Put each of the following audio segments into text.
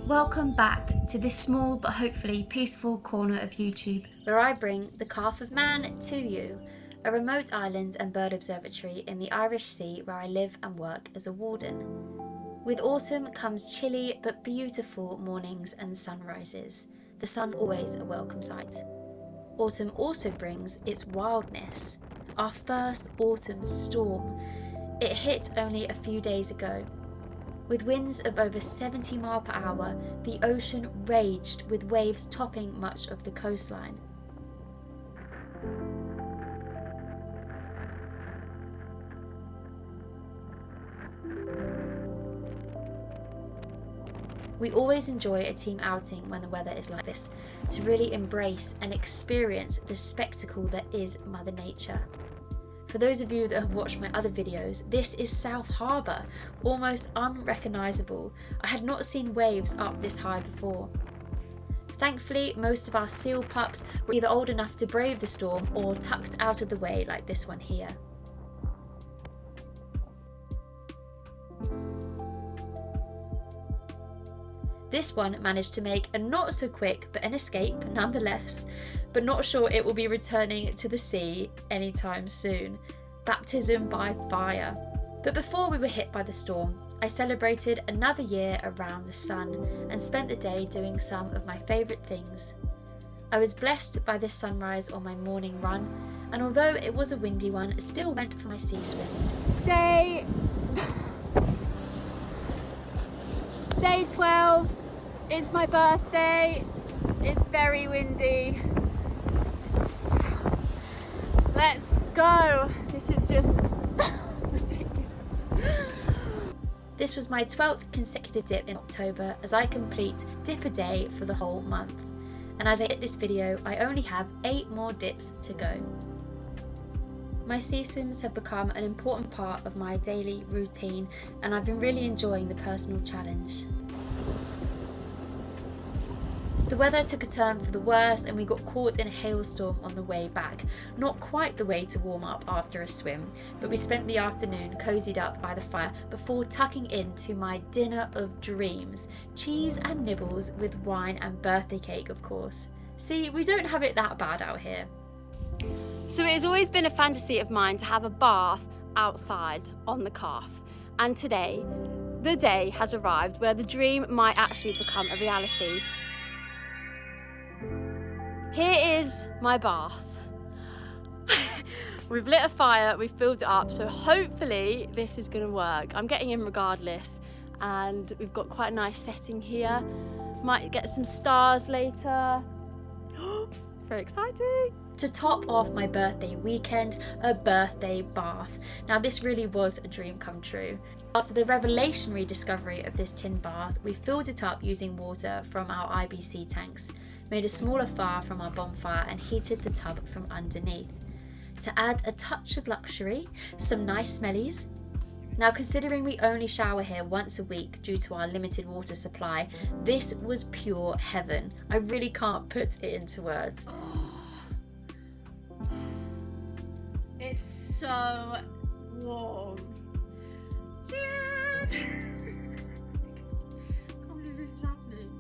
Welcome back to this small but hopefully peaceful corner of YouTube, where I bring the Calf of Man to you, a remote island and bird observatory in the Irish Sea where I live and work as a warden. With autumn comes chilly but beautiful mornings and sunrises, the sun always a welcome sight. Autumn also brings its wildness, our first autumn storm. It hit only a few days ago. With winds of over 70 miles per hour, the ocean raged with waves topping much of the coastline. We always enjoy a team outing when the weather is like this, to really embrace and experience the spectacle that is Mother Nature. For those of you that have watched my other videos, this is South Harbour, almost unrecognisable. I had not seen waves up this high before. Thankfully, most of our seal pups were either old enough to brave the storm or tucked out of the way like this one here. This one managed to make a not so quick but an escape nonetheless, but not sure it will be returning to the sea anytime soon. Baptism by fire. But before we were hit by the storm, I celebrated another year around the sun and spent the day doing some of my favourite things. I was blessed by this sunrise on my morning run, and although it was a windy one, still went for my sea swim. Day 12, it's my birthday, it's very windy. Let's go. This is just ridiculous. This was my 12th consecutive dip in October as I complete dip a day for the whole month. And as I hit this video, I only have 8 more dips to go. My sea swims have become an important part of my daily routine, and I've been really enjoying the personal challenge. The weather took a turn for the worse and we got caught in a hailstorm on the way back. Not quite the way to warm up after a swim, but we spent the afternoon cozied up by the fire before tucking into my dinner of dreams. Cheese and nibbles with wine and birthday cake, of course. See, we don't have it that bad out here. So it has always been a fantasy of mine to have a bath outside on the Calf. And today, the day has arrived where the dream might actually become a reality. Here is my bath. We've lit a fire, we've filled it up, so hopefully this is gonna work. I'm getting in regardless, and we've got quite a nice setting here. Might get some stars later. Very exciting. To top off my birthday weekend, a birthday bath. Now this really was a dream come true. After the revelationary discovery of this tin bath, we filled it up using water from our IBC tanks, made a smaller fire from our bonfire and heated the tub from underneath. To add a touch of luxury, some nice smellies. Now considering we only shower here once a week due to our limited water supply, this was pure heaven. I really can't put it into words. It's so warm. Cheers! I can't believe this is happening.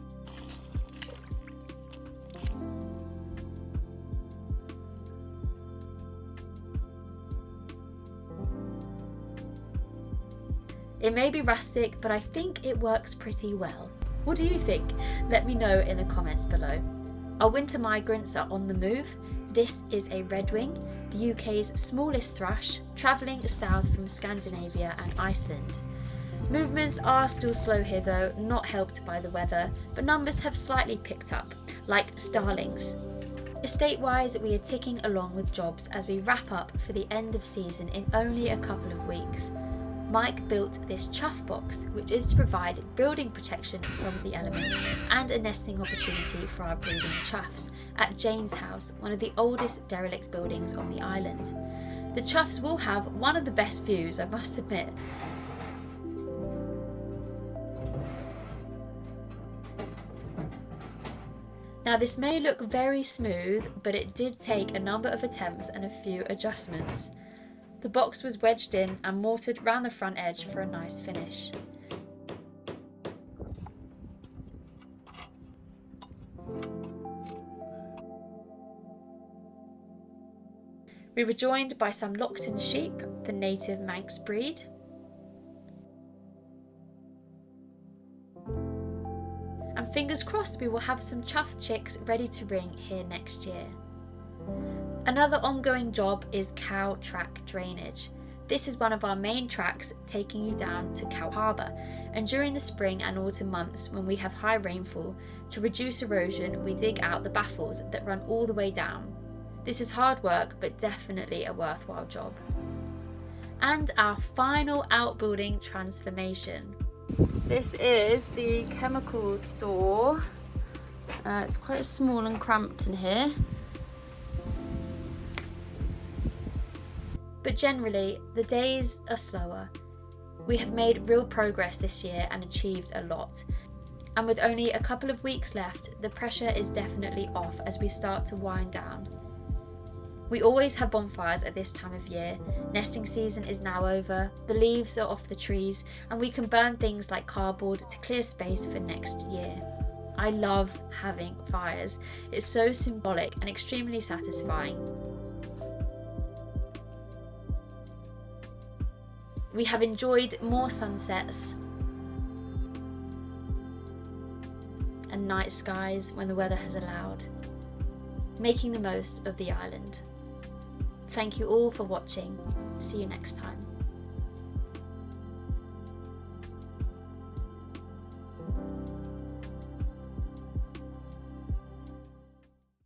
It may be rustic, but I think it works pretty well. What do you think? Let me know in the comments below. Our winter migrants are on the move. This is a redwing, the UK's smallest thrush, travelling south from Scandinavia and Iceland. Movements are still slow here though, not helped by the weather, but numbers have slightly picked up, like starlings. Estate-wise, we are ticking along with jobs as we wrap up for the end of season in only a couple of weeks. Mike built this Chuff Box, which is to provide building protection from the elements and a nesting opportunity for our breeding chuffs at Jane's house, one of the oldest derelict buildings on the island. The chuffs will have one of the best views, I must admit. Now this may look very smooth, but it did take a number of attempts and a few adjustments. The box was wedged in and mortared round the front edge for a nice finish. We were joined by some Lockton sheep, the native Manx breed. And fingers crossed we will have some Chuff chicks ready to ring here next year. Another ongoing job is cow track drainage. This is one of our main tracks taking you down to Cow Harbour, and during the spring and autumn months when we have high rainfall, to reduce erosion we dig out the baffles that run all the way down. This is hard work but definitely a worthwhile job. And our final outbuilding transformation. This is the chemical store. It's quite small and cramped in here. But generally, the days are slower. We have made real progress this year and achieved a lot. And with only a couple of weeks left, the pressure is definitely off as we start to wind down. We always have bonfires at this time of year. Nesting season is now over, the leaves are off the trees, and we can burn things like cardboard to clear space for next year. I love having fires. It's so symbolic and extremely satisfying. We have enjoyed more sunsets and night skies when the weather has allowed, making the most of the island. Thank you all for watching. See you next time.